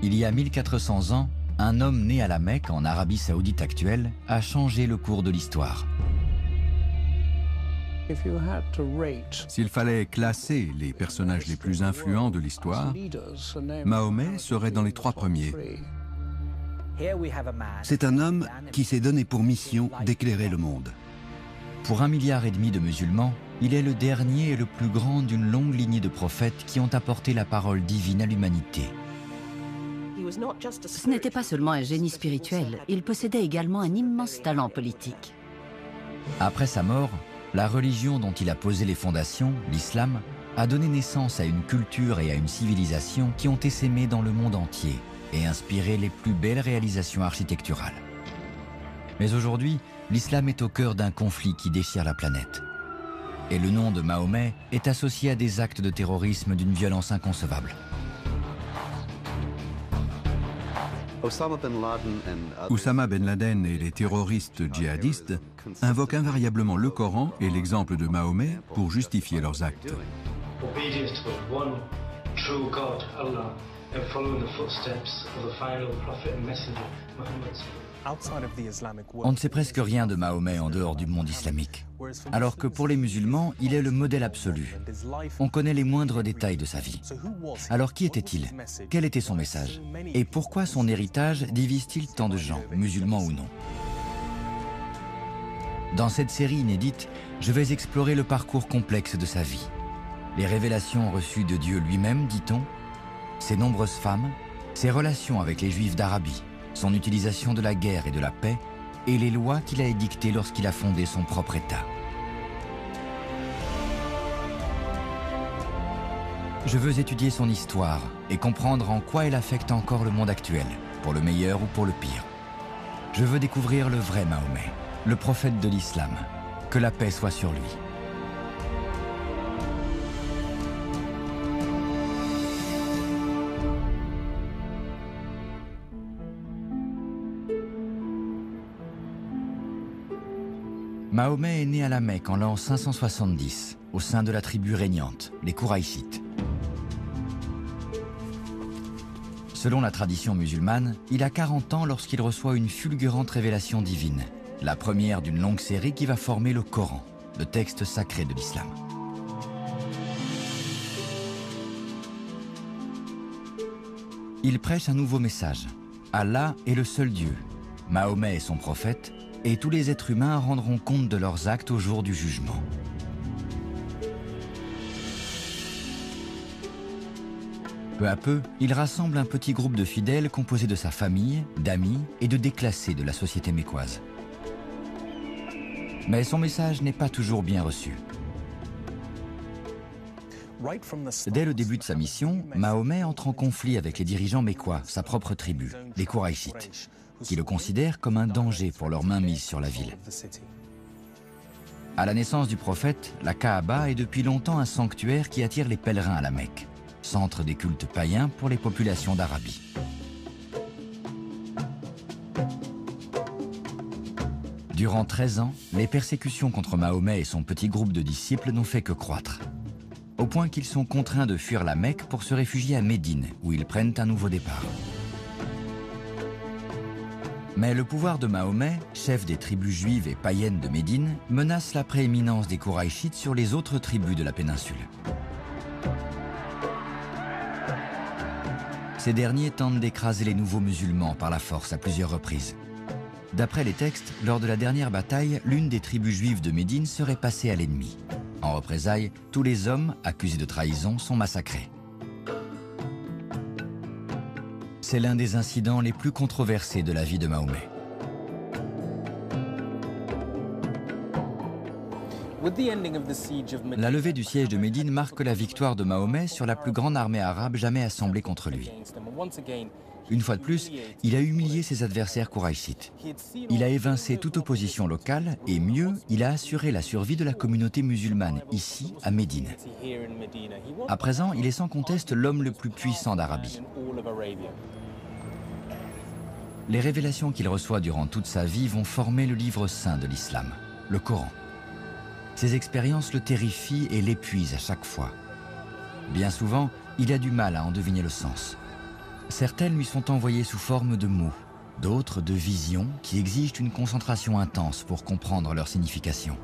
Il y a 1400 ans, un homme né à la Mecque, en Arabie Saoudite actuelle, a changé le cours de l'histoire. S'il fallait classer les personnages les plus influents de l'histoire, Mahomet serait dans les 3 premiers. C'est un homme qui s'est donné pour mission d'éclairer le monde. Pour 1,5 milliard de musulmans, il est le dernier et le plus grand d'une longue lignée de prophètes qui ont apporté la parole divine à l'humanité. Ce n'était pas seulement un génie spirituel, il possédait également un immense talent politique. Après sa mort, la religion dont il a posé les fondations, l'islam, a donné naissance à une culture et à une civilisation qui ont essaimé dans le monde entier et inspiré les plus belles réalisations architecturales. Mais aujourd'hui, l'islam est au cœur d'un conflit qui déchire la planète. Et le nom de Mahomet est associé à des actes de terrorisme d'une violence inconcevable. Oussama Ben Laden et les terroristes djihadistes invoquent invariablement le Coran et l'exemple de Mahomet pour justifier leurs actes. On ne sait presque rien de Mahomet en dehors du monde islamique, alors que pour les musulmans, il est le modèle absolu. On connaît les moindres détails de sa vie. Alors qui était-il? Quel était son message? Et pourquoi son héritage divise-t-il tant de gens, musulmans ou non? Dans cette série inédite, je vais explorer le parcours complexe de sa vie. Les révélations reçues de Dieu lui-même, dit-on, ses nombreuses femmes, ses relations avec les Juifs d'Arabie, son utilisation de la guerre et de la paix, et les lois qu'il a édictées lorsqu'il a fondé son propre État. Je veux étudier son histoire et comprendre en quoi elle affecte encore le monde actuel, pour le meilleur ou pour le pire. Je veux découvrir le vrai Mahomet, le prophète de l'islam. Que la paix soit sur lui. Mahomet est né à la Mecque en l'an 570, au sein de la tribu régnante, les Kouraïchites. Selon la tradition musulmane, il a 40 ans lorsqu'il reçoit une fulgurante révélation divine, la première d'une longue série qui va former le Coran, le texte sacré de l'islam. Il prêche un nouveau message. Allah est le seul Dieu, Mahomet est son prophète, et tous les êtres humains rendront compte de leurs actes au jour du jugement. Peu à peu, il rassemble un petit groupe de fidèles composé de sa famille, d'amis et de déclassés de la société mécoise. Mais son message n'est pas toujours bien reçu. Dès le début de sa mission, Mahomet entre en conflit avec les dirigeants mécois, sa propre tribu, les Kouraïchites, qui le considèrent comme un danger pour leur mainmise sur la ville. À la naissance du prophète, la Kaaba est depuis longtemps un sanctuaire qui attire les pèlerins à la Mecque, centre des cultes païens pour les populations d'Arabie. Durant 13 ans, les persécutions contre Mahomet et son petit groupe de disciples n'ont fait que croître, au point qu'ils sont contraints de fuir la Mecque pour se réfugier à Médine, où ils prennent un nouveau départ. Mais le pouvoir de Mahomet, chef des tribus juives et païennes de Médine, menace la prééminence des Kouraïchites sur les autres tribus de la péninsule. Ces derniers tentent d'écraser les nouveaux musulmans par la force à plusieurs reprises. D'après les textes, lors de la dernière bataille, l'une des tribus juives de Médine serait passée à l'ennemi. En représailles, tous les hommes accusés de trahison sont massacrés. C'est l'un des incidents les plus controversés de la vie de Mahomet. La levée du siège de Médine marque la victoire de Mahomet sur la plus grande armée arabe jamais assemblée contre lui. Une fois de plus, il a humilié ses adversaires kouraïchites. Il a évincé toute opposition locale et mieux, il a assuré la survie de la communauté musulmane, ici, à Médine. À présent, il est sans conteste l'homme le plus puissant d'Arabie. Les révélations qu'il reçoit durant toute sa vie vont former le livre saint de l'islam, le Coran. Ces expériences le terrifient et l'épuisent à chaque fois. Bien souvent, il a du mal à en deviner le sens. Certaines lui sont envoyées sous forme de mots, d'autres de visions qui exigent une concentration intense pour comprendre leur signification.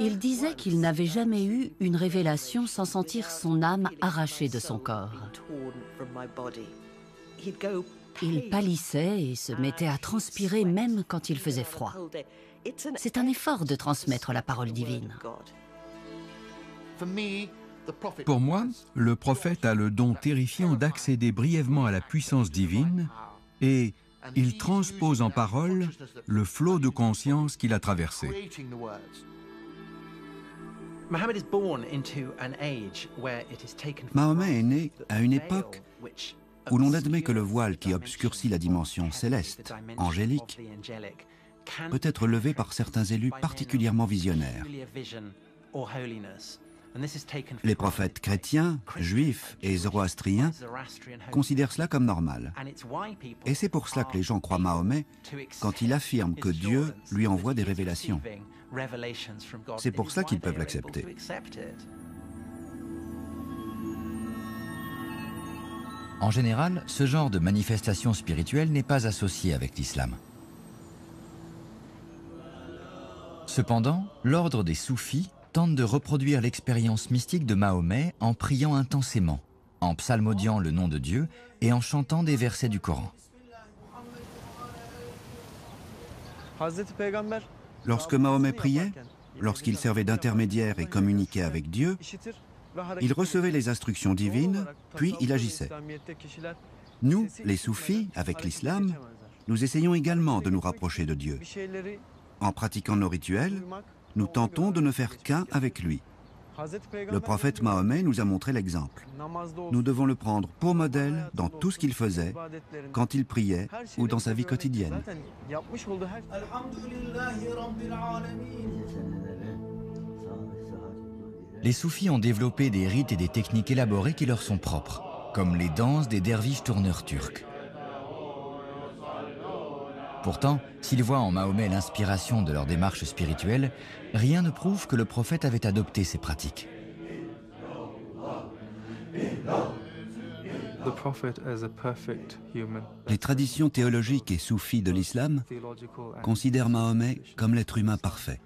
Il disait qu'il n'avait jamais eu une révélation sans sentir son âme arrachée de son corps. Il pâlissait et se mettait à transpirer même quand il faisait froid. C'est un effort de transmettre la parole divine. Pour moi, le prophète a le don terrifiant d'accéder brièvement à la puissance divine et il transpose en paroles le flot de conscience qu'il a traversé. Mahomet est né à une époque où l'on admet que le voile qui obscurcit la dimension céleste, angélique, peut être levé par certains élus particulièrement visionnaires. Les prophètes chrétiens, juifs et zoroastriens considèrent cela comme normal. Et c'est pour cela que les gens croient Mahomet quand il affirme que Dieu lui envoie des révélations. C'est pour cela qu'ils peuvent l'accepter. En général, ce genre de manifestation spirituelle n'est pas associé avec l'islam. Cependant, l'ordre des soufis tente de reproduire l'expérience mystique de Mahomet en priant intensément, en psalmodiant le nom de Dieu et en chantant des versets du Coran. Lorsque Mahomet priait, lorsqu'il servait d'intermédiaire et communiquait avec Dieu, il recevait les instructions divines, puis il agissait. Nous, les soufis, avec l'islam, nous essayons également de nous rapprocher de Dieu. En pratiquant nos rituels, nous tentons de ne faire qu'un avec lui. Le prophète Mahomet nous a montré l'exemple. Nous devons le prendre pour modèle dans tout ce qu'il faisait, quand il priait ou dans sa vie quotidienne. Les soufis ont développé des rites et des techniques élaborées qui leur sont propres, comme les danses des derviches tourneurs turcs. Pourtant, s'ils voient en Mahomet l'inspiration de leur démarche spirituelle, rien ne prouve que le prophète avait adopté ces pratiques. Les traditions théologiques et soufis de l'islam considèrent Mahomet comme l'être humain parfait.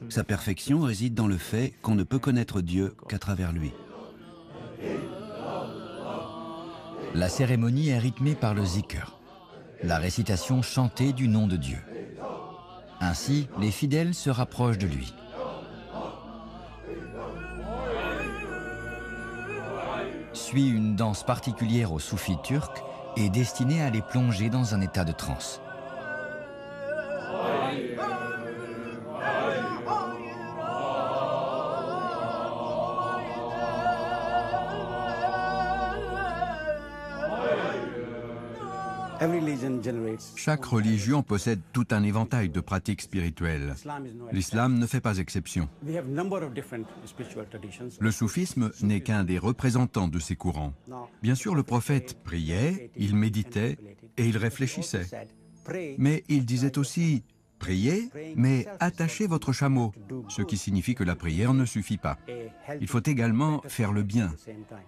Sa perfection réside dans le fait qu'on ne peut connaître Dieu qu'à travers lui. La cérémonie est rythmée par le zikr, la récitation chantée du nom de Dieu. Ainsi, les fidèles se rapprochent de lui. Suit une danse particulière aux soufis turcs et destinée à les plonger dans un état de transe. Chaque religion possède tout un éventail de pratiques spirituelles. L'islam ne fait pas exception. Le soufisme n'est qu'un des représentants de ces courants. Bien sûr, le prophète priait, il méditait et il réfléchissait. Mais il disait aussi « priez, mais attachez votre chameau », ce qui signifie que la prière ne suffit pas. Il faut également faire le bien,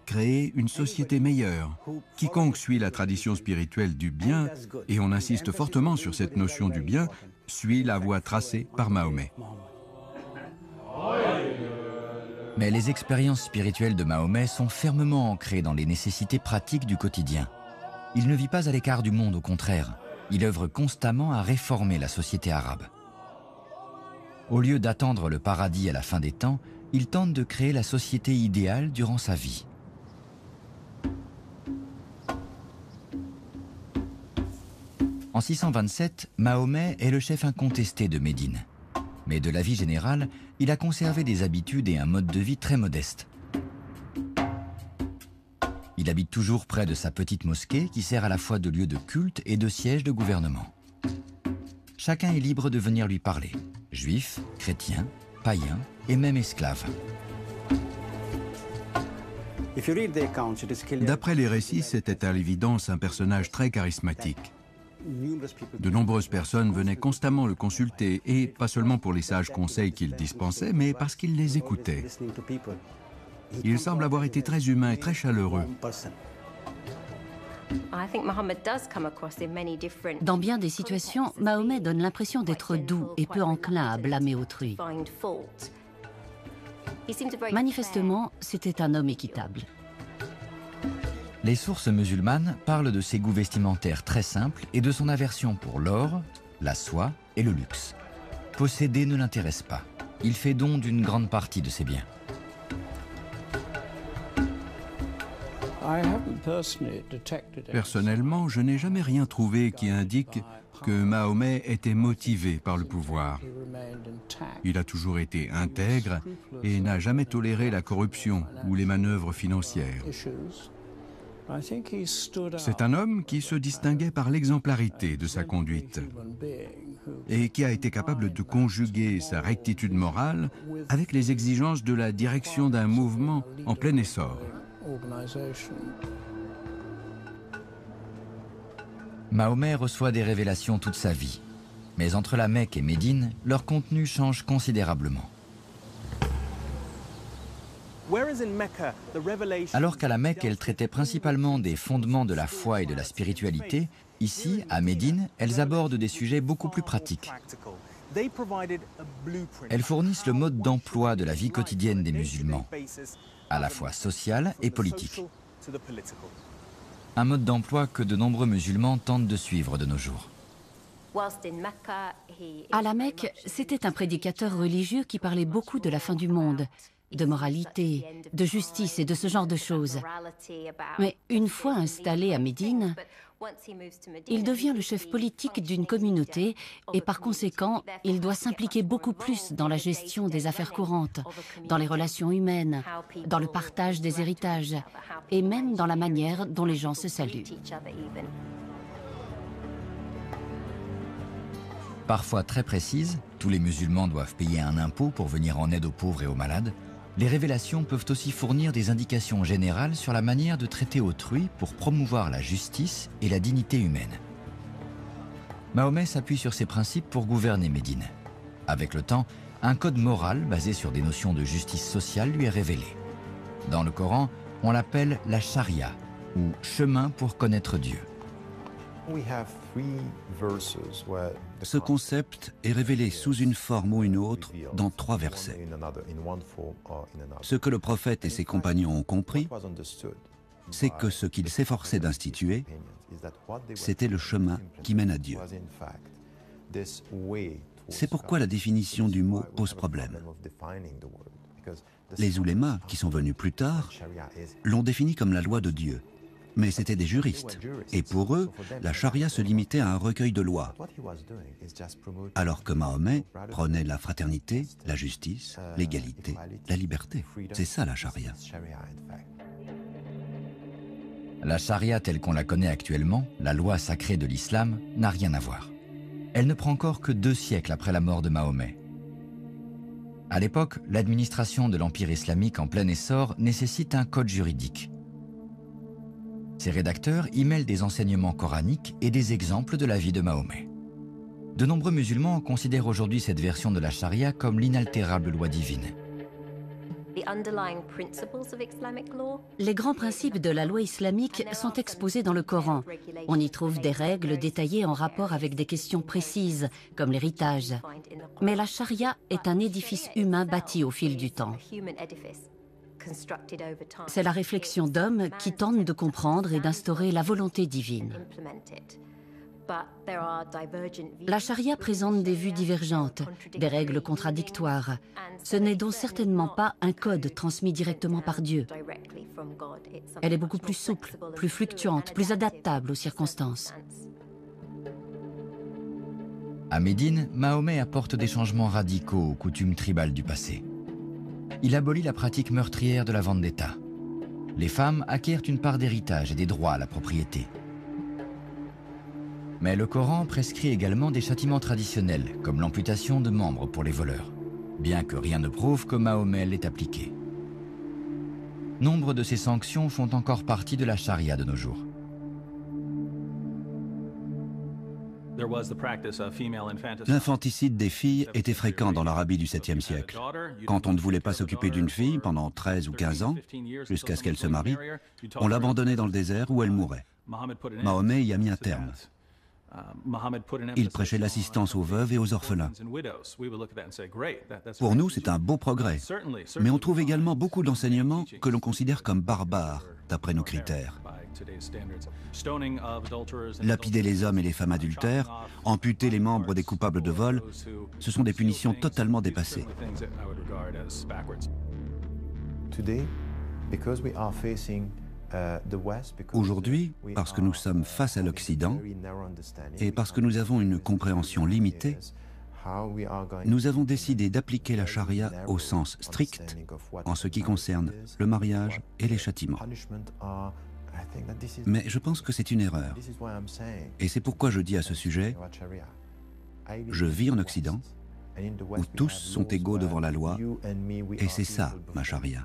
créer une société meilleure. Quiconque suit la tradition spirituelle du bien, et on insiste fortement sur cette notion du bien, suit la voie tracée par Mahomet. Mais les expériences spirituelles de Mahomet sont fermement ancrées dans les nécessités pratiques du quotidien. Il ne vit pas à l'écart du monde, au contraire. Il œuvre constamment à réformer la société arabe. Au lieu d'attendre le paradis à la fin des temps, il tente de créer la société idéale durant sa vie. En 627, Mahomet est le chef incontesté de Médine. Mais de la vie générale, il a conservé des habitudes et un mode de vie très modeste. Il habite toujours près de sa petite mosquée qui sert à la fois de lieu de culte et de siège de gouvernement. Chacun est libre de venir lui parler, juifs, chrétiens, païens et même esclaves. D'après les récits, c'était à l'évidence un personnage très charismatique. De nombreuses personnes venaient constamment le consulter, et pas seulement pour les sages conseils qu'il dispensait, mais parce qu'il les écoutait. Il semble avoir été très humain et très chaleureux. Dans bien des situations, Mahomet donne l'impression d'être doux et peu enclin à blâmer autrui. Manifestement, c'était un homme équitable. Les sources musulmanes parlent de ses goûts vestimentaires très simples et de son aversion pour l'or, la soie et le luxe. Posséder ne l'intéresse pas. Il fait don d'une grande partie de ses biens. Personnellement, je n'ai jamais rien trouvé qui indique que Mahomet était motivé par le pouvoir. Il a toujours été intègre et n'a jamais toléré la corruption ou les manœuvres financières. C'est un homme qui se distinguait par l'exemplarité de sa conduite et qui a été capable de conjuguer sa rectitude morale avec les exigences de la direction d'un mouvement en plein essor. Mahomet reçoit des révélations toute sa vie, mais entre la Mecque et Médine, leur contenu change considérablement. Alors qu'à la Mecque, elles traitaient principalement des fondements de la foi et de la spiritualité, ici, à Médine, elles abordent des sujets beaucoup plus pratiques. Elles fournissent le mode d'emploi de la vie quotidienne des musulmans, à la fois social et politique. Un mode d'emploi que de nombreux musulmans tentent de suivre de nos jours. À la Mecque, c'était un prédicateur religieux qui parlait beaucoup de la fin du monde, de moralité, de justice et de ce genre de choses. Mais une fois installé à Médine, il devient le chef politique d'une communauté et par conséquent, il doit s'impliquer beaucoup plus dans la gestion des affaires courantes, dans les relations humaines, dans le partage des héritages et même dans la manière dont les gens se saluent. Parfois très précises, tous les musulmans doivent payer un impôt pour venir en aide aux pauvres et aux malades. Les révélations peuvent aussi fournir des indications générales sur la manière de traiter autrui pour promouvoir la justice et la dignité humaine. Mahomet s'appuie sur ces principes pour gouverner Médine. Avec le temps, un code moral basé sur des notions de justice sociale lui est révélé. Dans le Coran, on l'appelle la charia, ou chemin pour connaître Dieu. Ce concept est révélé sous une forme ou une autre dans 3 versets. Ce que le prophète et ses compagnons ont compris, c'est que ce qu'ils s'efforçaient d'instituer, c'était le chemin qui mène à Dieu. C'est pourquoi la définition du mot pose problème. Les oulémas, qui sont venus plus tard, l'ont défini comme la loi de Dieu. Mais c'étaient des juristes, et pour eux, la charia se limitait à un recueil de lois, alors que Mahomet prônait la fraternité, la justice, l'égalité, la liberté. C'est ça la charia. La charia telle qu'on la connaît actuellement, la loi sacrée de l'islam, n'a rien à voir. Elle ne prend corps que 2 siècles après la mort de Mahomet. À l'époque, l'administration de l'Empire islamique en plein essor nécessite un code juridique. Ces rédacteurs y mêlent des enseignements coraniques et des exemples de la vie de Mahomet. De nombreux musulmans considèrent aujourd'hui cette version de la charia comme l'inaltérable loi divine. Les grands principes de la loi islamique sont exposés dans le Coran. On y trouve des règles détaillées en rapport avec des questions précises, comme l'héritage. Mais la charia est un édifice humain bâti au fil du temps. C'est la réflexion d'hommes qui tentent de comprendre et d'instaurer la volonté divine. La charia présente des vues divergentes, des règles contradictoires. Ce n'est donc certainement pas un code transmis directement par Dieu. Elle est beaucoup plus souple, plus fluctuante, plus adaptable aux circonstances. À Médine, Mahomet apporte des changements radicaux aux coutumes tribales du passé. Il abolit la pratique meurtrière de la vendetta. Les femmes acquièrent une part d'héritage et des droits à la propriété. Mais le Coran prescrit également des châtiments traditionnels, comme l'amputation de membres pour les voleurs, bien que rien ne prouve que Mahomet l'ait appliqué. Nombre de ces sanctions font encore partie de la charia de nos jours. L'infanticide des filles était fréquent dans l'Arabie du 7e siècle. Quand on ne voulait pas s'occuper d'une fille pendant 13 ou 15 ans, jusqu'à ce qu'elle se marie, on l'abandonnait dans le désert où elle mourait. Mahomet y a mis un terme. Il prêchait l'assistance aux veuves et aux orphelins. Pour nous, c'est un beau progrès. Mais on trouve également beaucoup d'enseignements que l'on considère comme barbares, d'après nos critères. Lapider les hommes et les femmes adultères, amputer les membres des coupables de vol, ce sont des punitions totalement dépassées. Aujourd'hui, parce que nous sommes face à l'Occident et parce que nous avons une compréhension limitée, nous avons décidé d'appliquer la charia au sens strict en ce qui concerne le mariage et les châtiments. Mais je pense que c'est une erreur. Et c'est pourquoi je dis à ce sujet, je vis en Occident, où tous sont égaux devant la loi, et c'est ça, ma charia.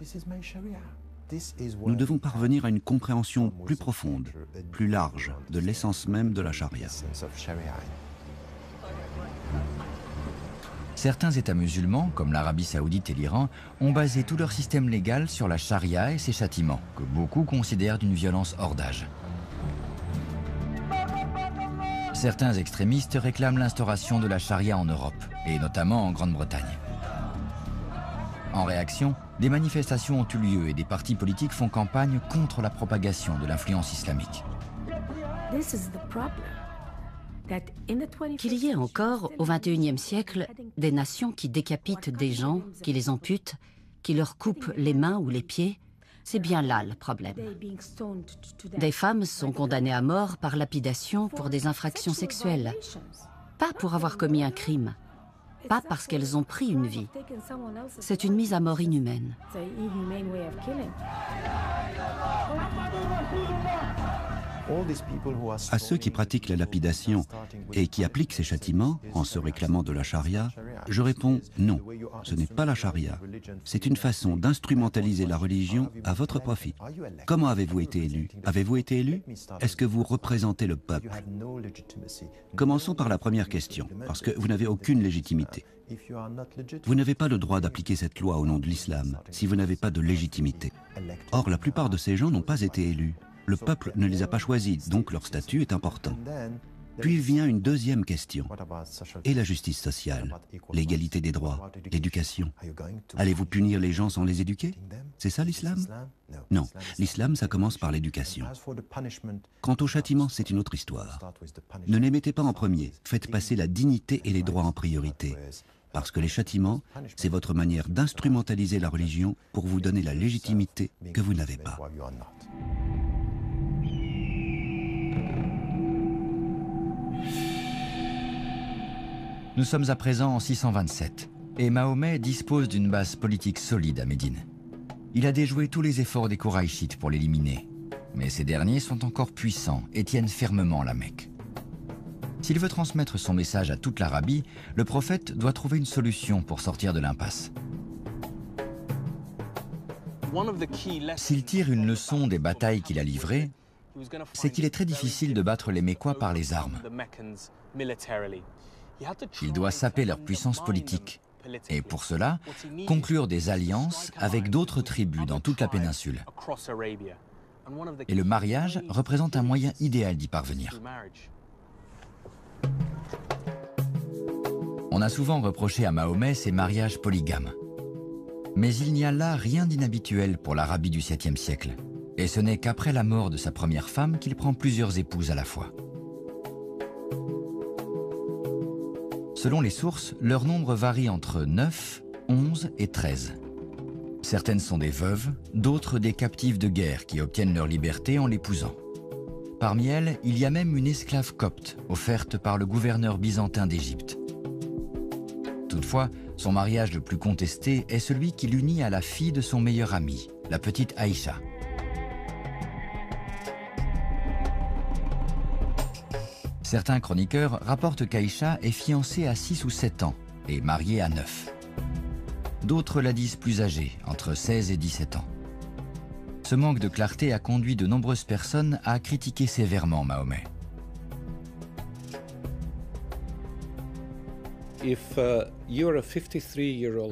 Nous devons parvenir à une compréhension plus profonde, plus large de l'essence même de la charia. Certains États musulmans, comme l'Arabie saoudite et l'Iran, ont basé tout leur système légal sur la charia et ses châtiments, que beaucoup considèrent d'une violence hors d'âge. Certains extrémistes réclament l'instauration de la charia en Europe, et notamment en Grande-Bretagne. En réaction, des manifestations ont eu lieu et des partis politiques font campagne contre la propagation de l'influence islamique. Qu'il y ait encore, au XXIe siècle, des nations qui décapitent des gens, qui les amputent, qui leur coupent les mains ou les pieds, c'est bien là le problème. Des femmes sont condamnées à mort par lapidation pour des infractions sexuelles, pas pour avoir commis un crime, pas parce qu'elles ont pris une vie. C'est une mise à mort inhumaine. À ceux qui pratiquent la lapidation et qui appliquent ces châtiments en se réclamant de la charia, je réponds non, ce n'est pas la charia. C'est une façon d'instrumentaliser la religion à votre profit. Comment avez-vous été élu? Avez-vous été élu? Est-ce que vous représentez le peuple? Commençons par la première question, parce que vous n'avez aucune légitimité. Vous n'avez pas le droit d'appliquer cette loi au nom de l'islam si vous n'avez pas de légitimité. Or, la plupart de ces gens n'ont pas été élus. Le peuple ne les a pas choisis, donc leur statut est important. Puis vient une deuxième question. Et la justice sociale, l'égalité des droits, l'éducation? Allez-vous punir les gens sans les éduquer? C'est ça l'islam? Non, l'islam, ça commence par l'éducation. Quant au châtiment, c'est une autre histoire. Ne les mettez pas en premier, faites passer la dignité et les droits en priorité. Parce que les châtiments, c'est votre manière d'instrumentaliser la religion pour vous donner la légitimité que vous n'avez pas. Nous sommes à présent en 627 et Mahomet dispose d'une base politique solide à Médine. Il a déjoué tous les efforts des Koraïchites pour l'éliminer, mais ces derniers sont encore puissants et tiennent fermement la Mecque. S'il veut transmettre son message à toute l'Arabie, le prophète doit trouver une solution pour sortir de l'impasse. S'il tire une leçon des batailles qu'il a livrées, c'est qu'il est très difficile de battre les Mécois par les armes. Il doit saper leur puissance politique et pour cela, conclure des alliances avec d'autres tribus dans toute la péninsule. Et le mariage représente un moyen idéal d'y parvenir. On a souvent reproché à Mahomet ses mariages polygames. Mais il n'y a là rien d'inhabituel pour l'Arabie du 7e siècle. Et ce n'est qu'après la mort de sa première femme qu'il prend plusieurs épouses à la fois. Selon les sources, leur nombre varie entre 9, 11 et 13. Certaines sont des veuves, d'autres des captives de guerre qui obtiennent leur liberté en l'épousant. Parmi elles, il y a même une esclave copte, offerte par le gouverneur byzantin d'Égypte. Toutefois, son mariage le plus contesté est celui qui l'unit à la fille de son meilleur ami, la petite Aïcha. Certains chroniqueurs rapportent qu'Aïcha est fiancée à 6 ou 7 ans et mariée à 9. D'autres la disent plus âgée, entre 16 et 17 ans. Ce manque de clarté a conduit de nombreuses personnes à critiquer sévèrement Mahomet.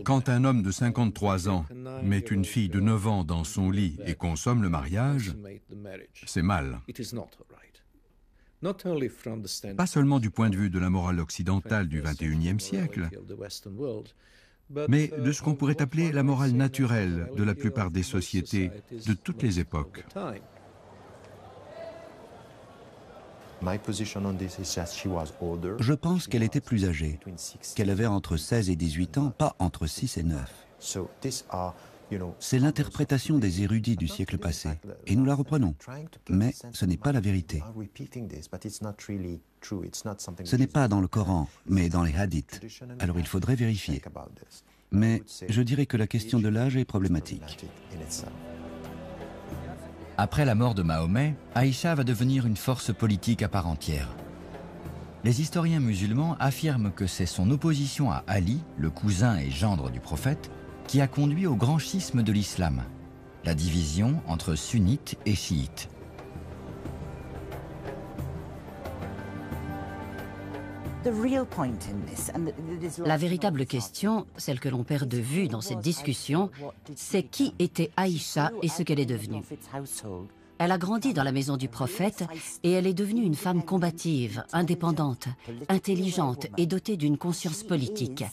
Quand un homme de 53 ans met une fille de 9 ans dans son lit et consomme le mariage, c'est mal. Pas seulement du point de vue de la morale occidentale du XXIe siècle, mais de ce qu'on pourrait appeler la morale naturelle de la plupart des sociétés de toutes les époques. Je pense qu'elle était plus âgée, qu'elle avait entre 16 et 18 ans, pas entre 6 et 9. C'est l'interprétation des érudits du siècle passé, et nous la reprenons. Mais ce n'est pas la vérité. Ce n'est pas dans le Coran, mais dans les hadiths. Alors il faudrait vérifier. Mais je dirais que la question de l'âge est problématique. Après la mort de Mahomet, Aïcha va devenir une force politique à part entière. Les historiens musulmans affirment que c'est son opposition à Ali, le cousin et gendre du prophète, qui a conduit au grand schisme de l'islam, la division entre sunnites et chiites. La véritable question, celle que l'on perd de vue dans cette discussion, c'est qui était Aïcha et ce qu'elle est devenue. Elle a grandi dans la maison du prophète et elle est devenue une femme combative, indépendante, intelligente et dotée d'une conscience politique.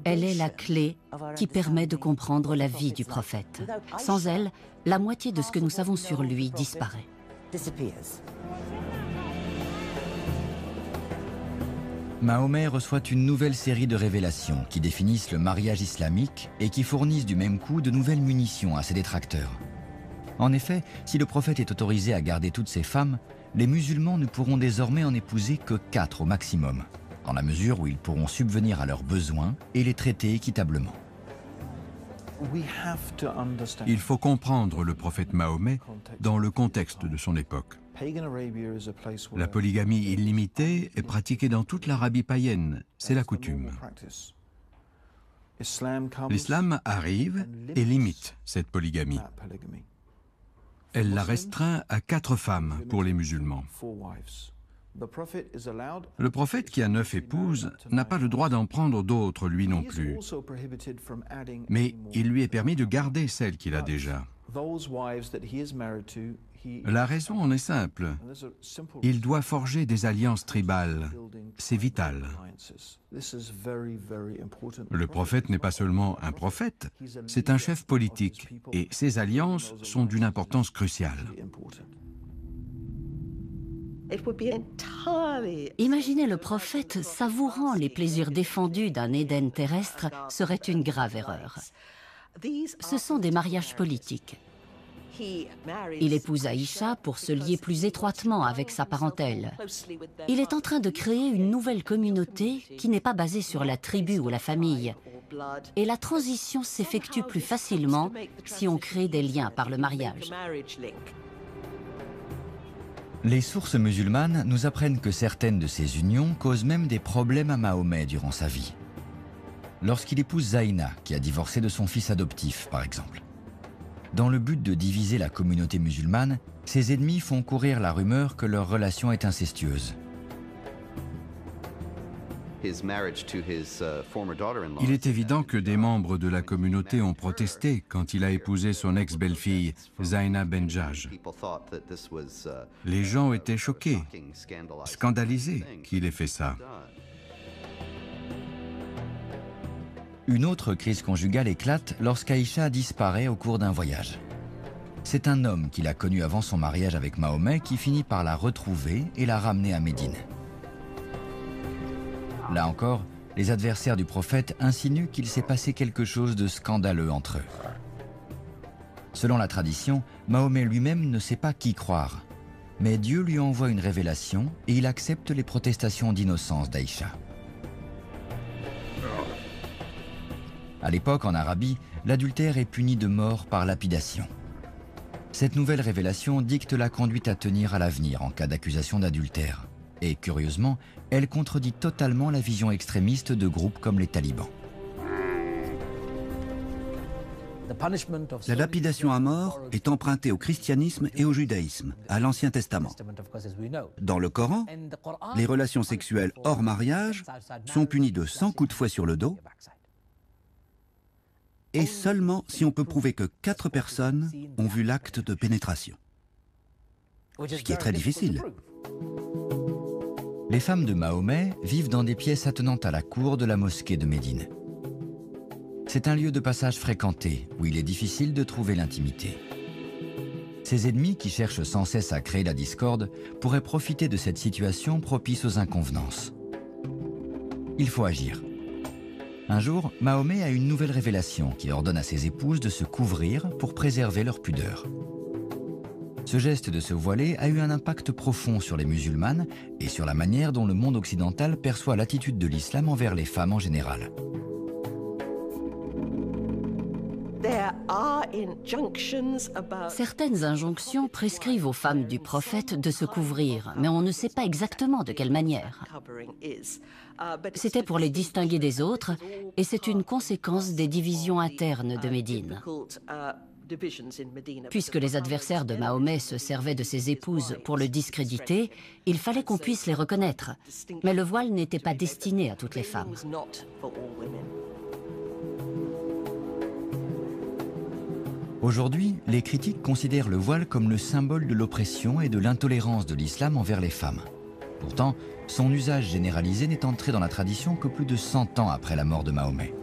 Elle est la clé qui permet de comprendre la vie du prophète. Sans elle, la moitié de ce que nous savons sur lui disparaît. Mahomet reçoit une nouvelle série de révélations qui définissent le mariage islamique et qui fournissent du même coup de nouvelles munitions à ses détracteurs. En effet, si le prophète est autorisé à garder toutes ses femmes, les musulmans ne pourront désormais en épouser que 4 au maximum, dans la mesure où ils pourront subvenir à leurs besoins et les traiter équitablement. Il faut comprendre le prophète Mahomet dans le contexte de son époque. La polygamie illimitée est pratiquée dans toute l'Arabie païenne, c'est la coutume. L'islam arrive et limite cette polygamie. Elle la restreint à 4 femmes pour les musulmans. Le prophète qui a 9 épouses n'a pas le droit d'en prendre d'autres, lui non plus. Mais il lui est permis de garder celles qu'il a déjà. La raison en est simple. Il doit forger des alliances tribales. C'est vital. Le prophète n'est pas seulement un prophète, c'est un chef politique. Et ces alliances sont d'une importance cruciale. Imaginer le prophète savourant les plaisirs défendus d'un Éden terrestre serait une grave erreur. Ce sont des mariages politiques. Il épouse Aïcha pour se lier plus étroitement avec sa parentèle. Il est en train de créer une nouvelle communauté qui n'est pas basée sur la tribu ou la famille. Et la transition s'effectue plus facilement si on crée des liens par le mariage. Les sources musulmanes nous apprennent que certaines de ces unions causent même des problèmes à Mahomet durant sa vie. Lorsqu'il épouse Zaïna, qui a divorcé de son fils adoptif, par exemple. Dans le but de diviser la communauté musulmane, ses ennemis font courir la rumeur que leur relation est incestueuse. Il est évident que des membres de la communauté ont protesté quand il a épousé son ex-belle-fille, Zaïna Benjaj. Les gens étaient choqués, scandalisés qu'il ait fait ça. Une autre crise conjugale éclate lorsqu'Aïcha disparaît au cours d'un voyage. C'est un homme qu'il a connu avant son mariage avec Mahomet qui finit par la retrouver et la ramener à Médine. Là encore, les adversaires du prophète insinuent qu'il s'est passé quelque chose de scandaleux entre eux. Selon la tradition, Mahomet lui-même ne sait pas qui croire. Mais Dieu lui envoie une révélation et il accepte les protestations d'innocence d'Aïcha. À l'époque, en Arabie, l'adultère est puni de mort par lapidation. Cette nouvelle révélation dicte la conduite à tenir à l'avenir en cas d'accusation d'adultère. Et curieusement, elle contredit totalement la vision extrémiste de groupes comme les talibans. La lapidation à mort est empruntée au christianisme et au judaïsme, à l'Ancien Testament. Dans le Coran, les relations sexuelles hors mariage sont punies de 100 coups de fouet sur le dos, et seulement si on peut prouver que 4 personnes ont vu l'acte de pénétration. Ce qui est très difficile. Les femmes de Mahomet vivent dans des pièces attenantes à la cour de la mosquée de Médine. C'est un lieu de passage fréquenté, où il est difficile de trouver l'intimité. Ses ennemis, qui cherchent sans cesse à créer la discorde, pourraient profiter de cette situation propice aux inconvenances. Il faut agir. Un jour, Mahomet a une nouvelle révélation qui ordonne à ses épouses de se couvrir pour préserver leur pudeur. Ce geste de se voiler a eu un impact profond sur les musulmanes et sur la manière dont le monde occidental perçoit l'attitude de l'islam envers les femmes en général. Certaines injonctions prescrivent aux femmes du prophète de se couvrir, mais on ne sait pas exactement de quelle manière. C'était pour les distinguer des autres, et c'est une conséquence des divisions internes de Médine. Puisque les adversaires de Mahomet se servaient de ses épouses pour le discréditer, il fallait qu'on puisse les reconnaître. Mais le voile n'était pas destiné à toutes les femmes. Aujourd'hui, les critiques considèrent le voile comme le symbole de l'oppression et de l'intolérance de l'islam envers les femmes. Pourtant, son usage généralisé n'est entré dans la tradition que plus de 100 ans après la mort de Mahomet.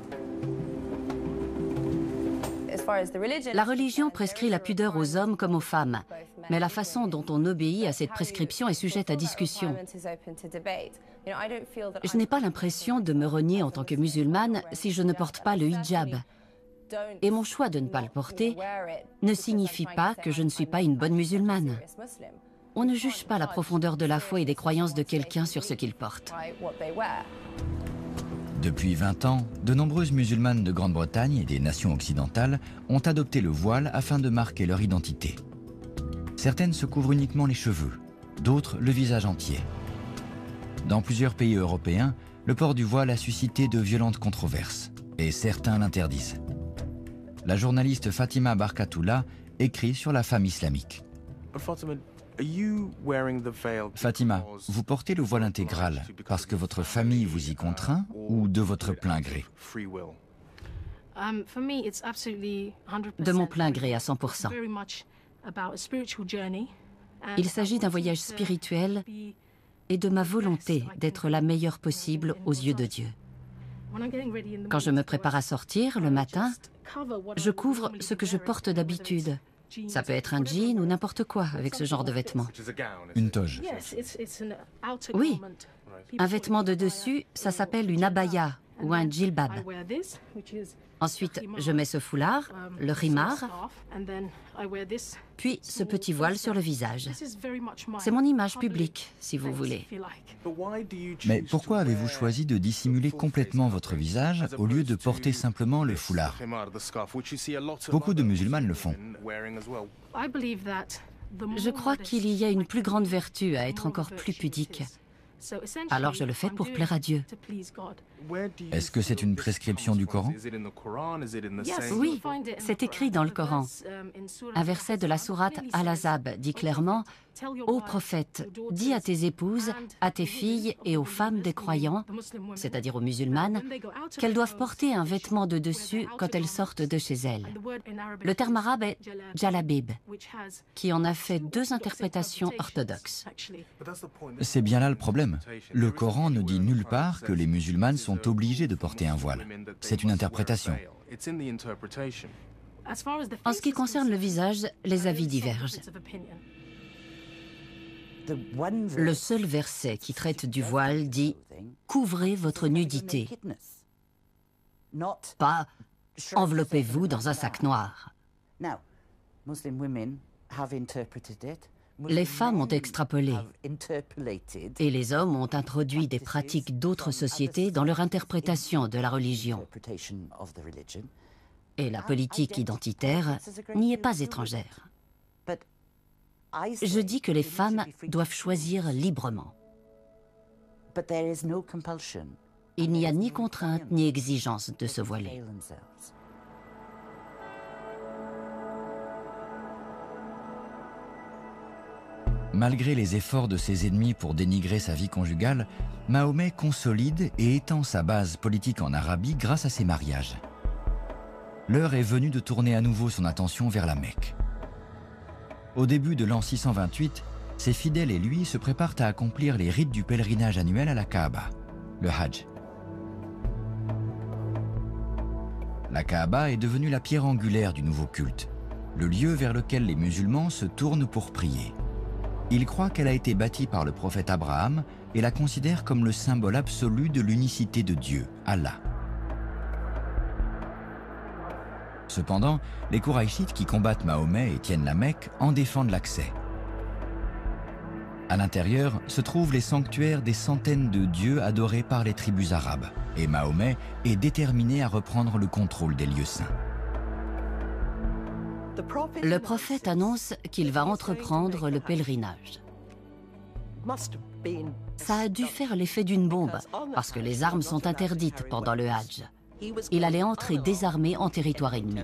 La religion prescrit la pudeur aux hommes comme aux femmes, mais la façon dont on obéit à cette prescription est sujette à discussion. Je n'ai pas l'impression de me renier en tant que musulmane si je ne porte pas le hijab. Et mon choix de ne pas le porter ne signifie pas que je ne suis pas une bonne musulmane. On ne juge pas la profondeur de la foi et des croyances de quelqu'un sur ce qu'il porte. Depuis 20 ans, de nombreuses musulmanes de Grande-Bretagne et des nations occidentales ont adopté le voile afin de marquer leur identité. Certaines se couvrent uniquement les cheveux, d'autres le visage entier. Dans plusieurs pays européens, le port du voile a suscité de violentes controverses, et certains l'interdisent. La journaliste Fatima Barkatoula écrit sur la femme islamique. Fatima, vous portez le voile intégral parce que votre famille vous y contraint ou de votre plein gré? De mon plein gré à 100%. Il s'agit d'un voyage spirituel et de ma volonté d'être la meilleure possible aux yeux de Dieu. Quand je me prépare à sortir le matin, je couvre ce que je porte d'habitude. Ça peut être un jean ou n'importe quoi avec ce genre de vêtements. Une toge. Oui, un vêtement de dessus, ça s'appelle une abaya ou un djilbab. Ensuite, je mets ce foulard, le rimar, puis ce petit voile sur le visage. C'est mon image publique, si vous voulez. Mais pourquoi avez-vous choisi de dissimuler complètement votre visage au lieu de porter simplement le foulard? Beaucoup de musulmanes le font. Je crois qu'il y a une plus grande vertu à être encore plus pudique. Alors je le fais pour plaire à Dieu. Est-ce que c'est une prescription du Coran? Oui, c'est écrit dans le Coran. Un verset de la sourate Al-Ahzab dit clairement « Ô prophète, dis à tes épouses, à tes filles et aux femmes des croyants, c'est-à-dire aux musulmanes, qu'elles doivent porter un vêtement de dessus quand elles sortent de chez elles. » Le terme arabe est « jalabib », qui en a fait 2 interprétations orthodoxes. C'est bien là le problème. Le Coran ne dit nulle part que les musulmanes sont obligés de porter un voile. C'est une interprétation. En ce qui concerne le visage, les avis divergent. Le seul verset qui traite du voile dit « Couvrez votre nudité », pas « Enveloppez-vous dans un sac noir ». Les femmes ont extrapolé et les hommes ont introduit des pratiques d'autres sociétés dans leur interprétation de la religion. Et la politique identitaire n'y est pas étrangère. Je dis que les femmes doivent choisir librement. Il n'y a ni contrainte ni exigence de se voiler. Malgré les efforts de ses ennemis pour dénigrer sa vie conjugale, Mahomet consolide et étend sa base politique en Arabie grâce à ses mariages. L'heure est venue de tourner à nouveau son attention vers la Mecque. Au début de l'an 628, ses fidèles et lui se préparent à accomplir les rites du pèlerinage annuel à la Kaaba, le Hajj. La Kaaba est devenue la pierre angulaire du nouveau culte, le lieu vers lequel les musulmans se tournent pour prier. Ils croient qu'elle a été bâtie par le prophète Abraham et la considèrent comme le symbole absolu de l'unicité de Dieu, Allah. Cependant, les Kouraïchites qui combattent Mahomet et tiennent la Mecque en défendent l'accès. À l'intérieur se trouvent les sanctuaires des centaines de dieux adorés par les tribus arabes, et Mahomet est déterminé à reprendre le contrôle des lieux saints. Le prophète annonce qu'il va entreprendre le pèlerinage. Ça a dû faire l'effet d'une bombe, parce que les armes sont interdites pendant le Hajj. Il allait entrer désarmé en territoire ennemi.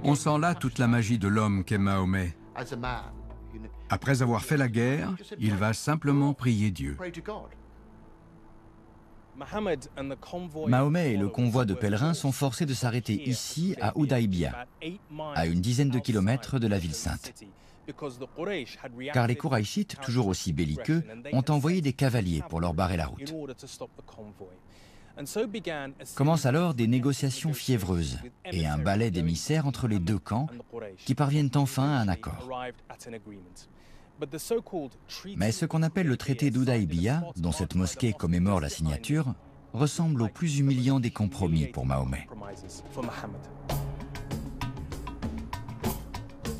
On sent là toute la magie de l'homme qu'est Mahomet. Après avoir fait la guerre, il va simplement prier Dieu. Mahomet et le convoi de pèlerins sont forcés de s'arrêter ici, à Houdaïbia, à une dizaine de kilomètres de la ville sainte. Car les Kouraïchites, toujours aussi belliqueux, ont envoyé des cavaliers pour leur barrer la route. Commencent alors des négociations fiévreuses et un balai d'émissaires entre les deux camps qui parviennent enfin à un accord. Mais ce qu'on appelle le traité d'Houdaïbia, dont cette mosquée commémore la signature, ressemble au plus humiliant des compromis pour Mahomet.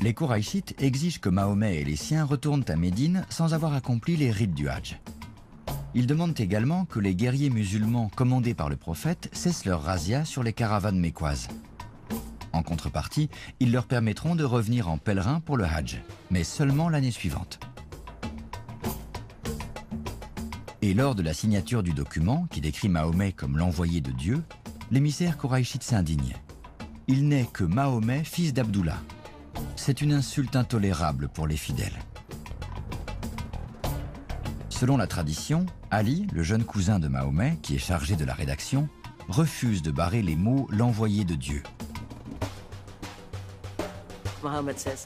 Les Kouraïchites exigent que Mahomet et les siens retournent à Médine sans avoir accompli les rites du Hajj. Ils demandent également que les guerriers musulmans commandés par le prophète cessent leur razzia sur les caravanes mécoises. En contrepartie, ils leur permettront de revenir en pèlerin pour le Hajj, mais seulement l'année suivante. Et lors de la signature du document, qui décrit Mahomet comme l'envoyé de Dieu, l'émissaire kouraïchite s'indigne. Il n'est que Mahomet, fils d'Abdullah. C'est une insulte intolérable pour les fidèles. Selon la tradition, Ali, le jeune cousin de Mahomet, qui est chargé de la rédaction, refuse de barrer les mots « l'envoyé de Dieu ».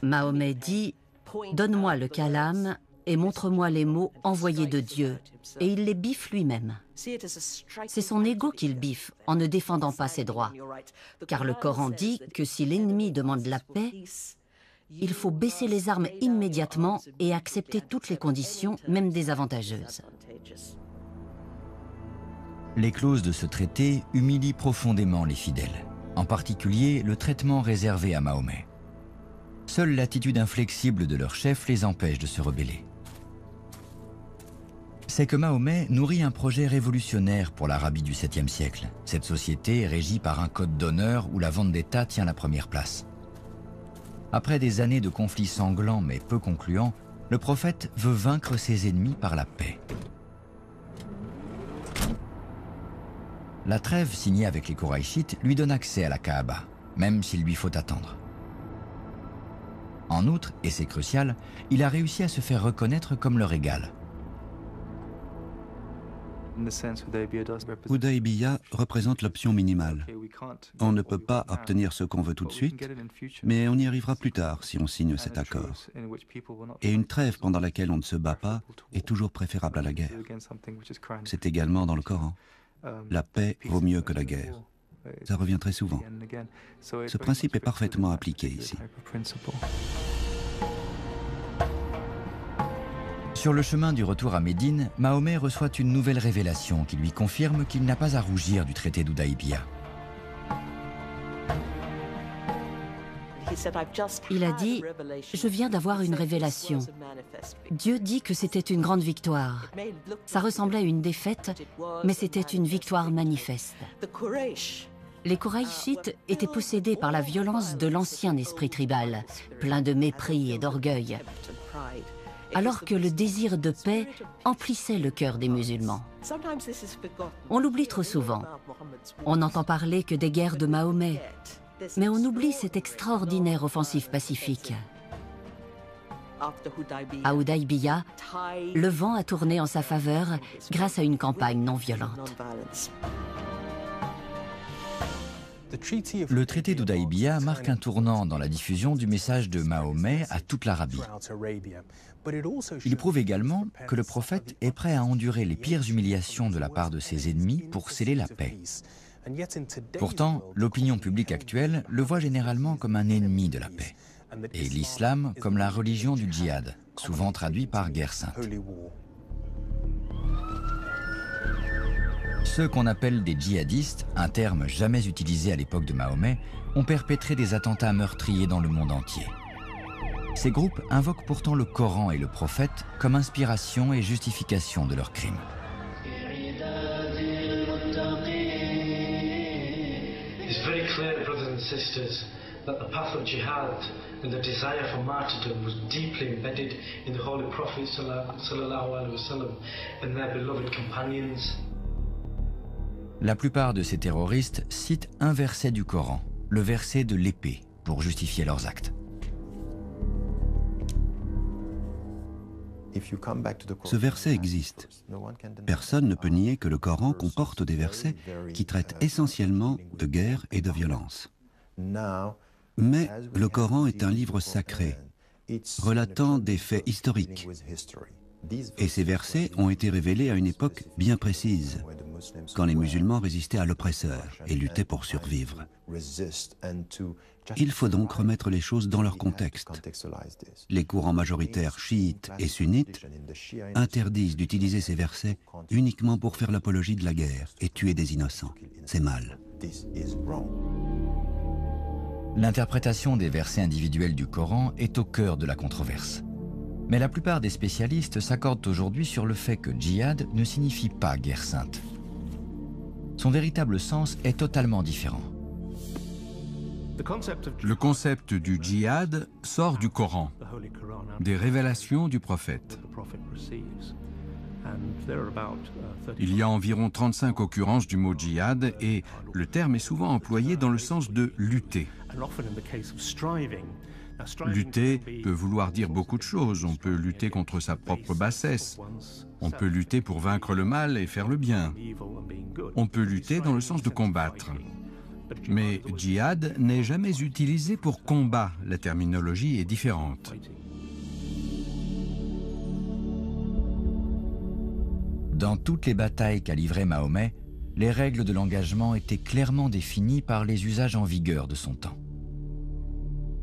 Mahomet dit « Donne-moi le calame et montre-moi les mots envoyés de Dieu ». Et il les biffe lui-même. C'est son ego qu'il biffe en ne défendant pas ses droits. Car le Coran dit que si l'ennemi demande la paix, il faut baisser les armes immédiatement et accepter toutes les conditions, même désavantageuses. Les clauses de ce traité humilient profondément les fidèles, en particulier le traitement réservé à Mahomet. Seule l'attitude inflexible de leur chef les empêche de se rebeller. C'est que Mahomet nourrit un projet révolutionnaire pour l'Arabie du 7e siècle. Cette société est régie par un code d'honneur où la vendetta tient la première place. Après des années de conflits sanglants mais peu concluants, le prophète veut vaincre ses ennemis par la paix. La trêve signée avec les Kouraïchites lui donne accès à la Kaaba, même s'il lui faut attendre. En outre, et c'est crucial, il a réussi à se faire reconnaître comme leur égal. Houdaïbia représente l'option minimale. On ne peut pas obtenir ce qu'on veut tout de suite, mais on y arrivera plus tard si on signe cet accord. Et une trêve pendant laquelle on ne se bat pas est toujours préférable à la guerre. C'est également dans le Coran. La paix vaut mieux que la guerre. Ça revient très souvent. Ce principe est parfaitement appliqué ici. Sur le chemin du retour à Médine, Mahomet reçoit une nouvelle révélation qui lui confirme qu'il n'a pas à rougir du traité d'Houdaïbia. Il a dit « Je viens d'avoir une révélation. Dieu dit que c'était une grande victoire. Ça ressemblait à une défaite, mais c'était une victoire manifeste. » Les Kouraïchites étaient possédés par la violence de l'ancien esprit tribal, plein de mépris et d'orgueil, alors que le désir de paix emplissait le cœur des musulmans. On l'oublie trop souvent. On n'entend parler que des guerres de Mahomet, Mais on oublie cette extraordinaire offensive pacifique. À Hudaybiya, le vent a tourné en sa faveur grâce à une campagne non violente. Le traité d'Hudaybiya marque un tournant dans la diffusion du message de Mahomet à toute l'Arabie. Il prouve également que le prophète est prêt à endurer les pires humiliations de la part de ses ennemis pour sceller la paix. Pourtant, l'opinion publique actuelle le voit généralement comme un ennemi de la paix, et l'islam comme la religion du djihad, souvent traduit par guerre sainte. Ceux qu'on appelle des djihadistes, un terme jamais utilisé à l'époque de Mahomet, ont perpétré des attentats meurtriers dans le monde entier. Ces groupes invoquent pourtant le Coran et le prophète comme inspiration et justification de leurs crimes. It's very clear, brothers and sisters, that the path of jihad and the desire for martyrdom was deeply embedded in the Holy Prophet sallallahu alaihi wasallam and their beloved companions. La plupart de ces terroristes citent un verset du Coran, le verset de l'épée, pour justifier leurs actes. Ce verset existe. Personne ne peut nier que le Coran comporte des versets qui traitent essentiellement de guerre et de violence. Mais le Coran est un livre sacré, relatant des faits historiques. Et ces versets ont été révélés à une époque bien précise, quand les musulmans résistaient à l'oppresseur et luttaient pour survivre. Il faut donc remettre les choses dans leur contexte. Les courants majoritaires chiites et sunnites interdisent d'utiliser ces versets uniquement pour faire l'apologie de la guerre et tuer des innocents. C'est mal. L'interprétation des versets individuels du Coran est au cœur de la controverse. Mais la plupart des spécialistes s'accordent aujourd'hui sur le fait que djihad ne signifie pas guerre sainte. Son véritable sens est totalement différent. Le concept du djihad sort du Coran, des révélations du prophète. Il y a environ 35 occurrences du mot djihad et le terme est souvent employé dans le sens de lutter. Lutter peut vouloir dire beaucoup de choses. On peut lutter contre sa propre bassesse. On peut lutter pour vaincre le mal et faire le bien. On peut lutter dans le sens de combattre. Mais djihad n'est jamais utilisé pour combat. La terminologie est différente. Dans toutes les batailles qu'a livrées Mahomet, les règles de l'engagement étaient clairement définies par les usages en vigueur de son temps.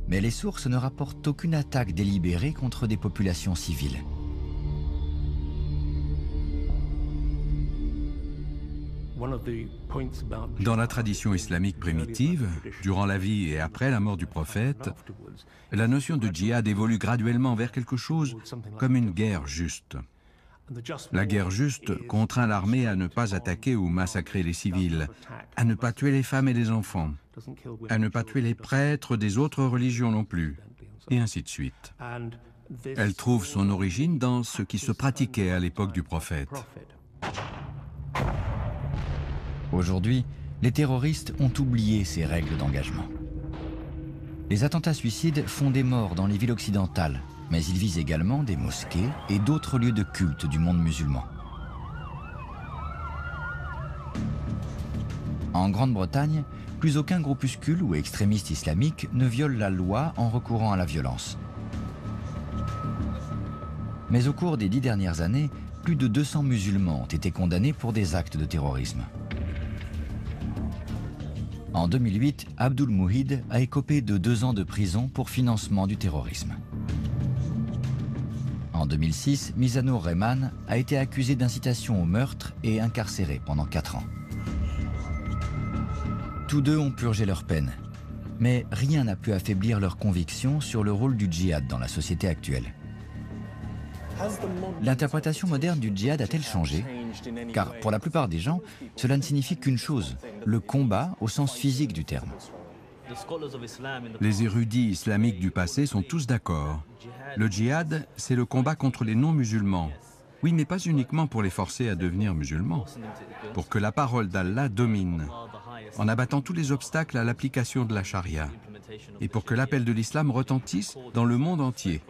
Mais les sources ne rapportent aucune attaque délibérée contre des populations civiles. Dans la tradition islamique primitive, durant la vie et après la mort du prophète, la notion de djihad évolue graduellement vers quelque chose comme une guerre juste. La guerre juste contraint l'armée à ne pas attaquer ou massacrer les civils, à ne pas tuer les femmes et les enfants, à ne pas tuer les prêtres des autres religions non plus, et ainsi de suite. Elle trouve son origine dans ce qui se pratiquait à l'époque du prophète. Aujourd'hui, les terroristes ont oublié ces règles d'engagement. Les attentats suicides font des morts dans les villes occidentales, mais ils visent également des mosquées et d'autres lieux de culte du monde musulman. En Grande-Bretagne, plus aucun groupuscule ou extrémiste islamique ne viole la loi en recourant à la violence. Mais au cours des 10 dernières années, plus de 200 musulmans ont été condamnés pour des actes de terrorisme. En 2008, Abdul Mouhid a écopé de 2 ans de prison pour financement du terrorisme. En 2006, Mizanur Rehman a été accusé d'incitation au meurtre et incarcéré pendant 4 ans. Tous deux ont purgé leur peine, mais rien n'a pu affaiblir leur conviction sur le rôle du djihad dans la société actuelle. L'interprétation moderne du djihad a-t-elle changé? Car pour la plupart des gens, cela ne signifie qu'une chose, le combat au sens physique du terme. Les érudits islamiques du passé sont tous d'accord. Le djihad, c'est le combat contre les non-musulmans. Oui, mais pas uniquement pour les forcer à devenir musulmans. Pour que la parole d'Allah domine. en abattant tous les obstacles à l'application de la charia, et pour que l'appel de l'islam retentisse dans le monde entier.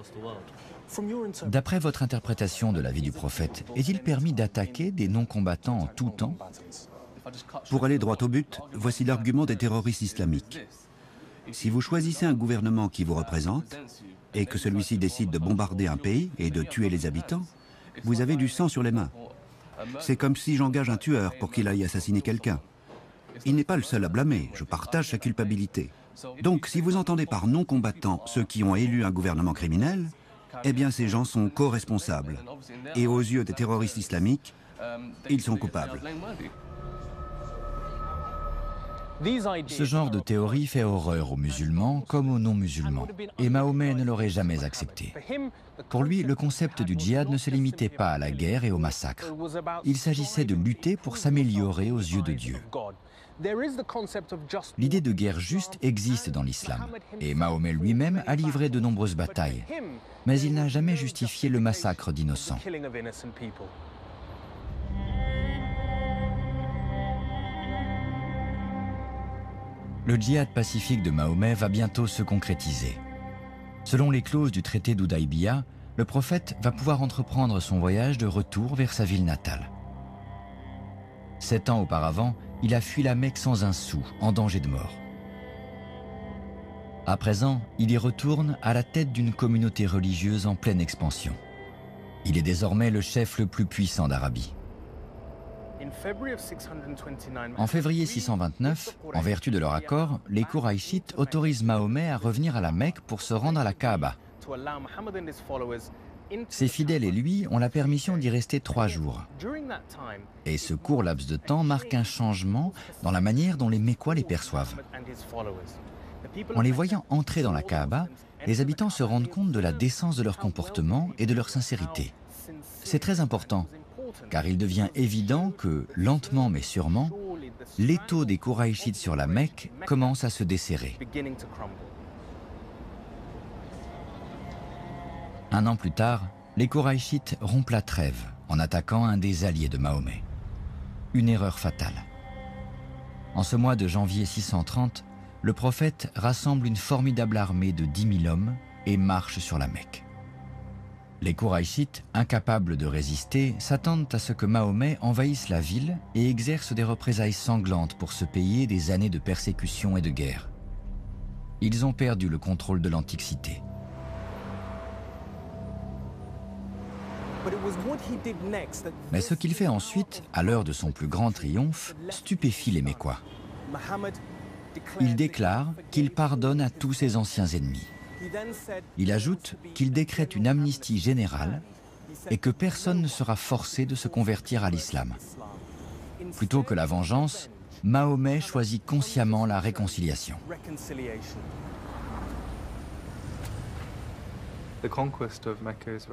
D'après votre interprétation de la vie du prophète, est-il permis d'attaquer des non-combattants en tout temps? Pour aller droit au but, voici l'argument des terroristes islamiques. Si vous choisissez un gouvernement qui vous représente, et que celui-ci décide de bombarder un pays et de tuer les habitants, vous avez du sang sur les mains. C'est comme si j'engage un tueur pour qu'il aille assassiner quelqu'un. Il n'est pas le seul à blâmer, je partage sa culpabilité. Donc, si vous entendez par non-combattants ceux qui ont élu un gouvernement criminel, eh bien ces gens sont co-responsables. Et aux yeux des terroristes islamiques, ils sont coupables. Ce genre de théorie fait horreur aux musulmans comme aux non-musulmans, et Mahomet ne l'aurait jamais accepté. Pour lui, le concept du djihad ne se limitait pas à la guerre et au massacre. Il s'agissait de lutter pour s'améliorer aux yeux de Dieu. L'idée de guerre juste existe dans l'islam, et Mahomet lui-même a livré de nombreuses batailles, mais il n'a jamais justifié le massacre d'innocents. Le djihad pacifique de Mahomet va bientôt se concrétiser. Selon les clauses du traité d'Hudaybiyah, le prophète va pouvoir entreprendre son voyage de retour vers sa ville natale. 7 ans auparavant, il a fui la Mecque sans un sou, en danger de mort. À présent, il y retourne à la tête d'une communauté religieuse en pleine expansion. Il est désormais le chef le plus puissant d'Arabie. En février 629, en vertu de leur accord, les Kouraïchites autorisent Mahomet à revenir à la Mecque pour se rendre à la Kaaba. Ses fidèles et lui ont la permission d'y rester 3 jours. Et ce court laps de temps marque un changement dans la manière dont les Mécois les perçoivent. En les voyant entrer dans la Kaaba, les habitants se rendent compte de la décence de leur comportement et de leur sincérité. C'est très important, car il devient évident que, lentement mais sûrement, l'étau des Kouraïchites sur la Mecque commence à se desserrer. Un an plus tard, les Kouraïchites rompent la trêve en attaquant un des alliés de Mahomet. Une erreur fatale. En ce mois de janvier 630, le prophète rassemble une formidable armée de 10 000 hommes et marche sur la Mecque. Les Kouraïchites, incapables de résister, s'attendent à ce que Mahomet envahisse la ville et exerce des représailles sanglantes pour se payer des années de persécution et de guerre. Ils ont perdu le contrôle de l'antique cité. Mais ce qu'il fait ensuite, à l'heure de son plus grand triomphe, stupéfie les Mécois. Il déclare qu'il pardonne à tous ses anciens ennemis. Il ajoute qu'il décrète une amnistie générale et que personne ne sera forcé de se convertir à l'islam. Plutôt que la vengeance, Mahomet choisit consciemment la réconciliation.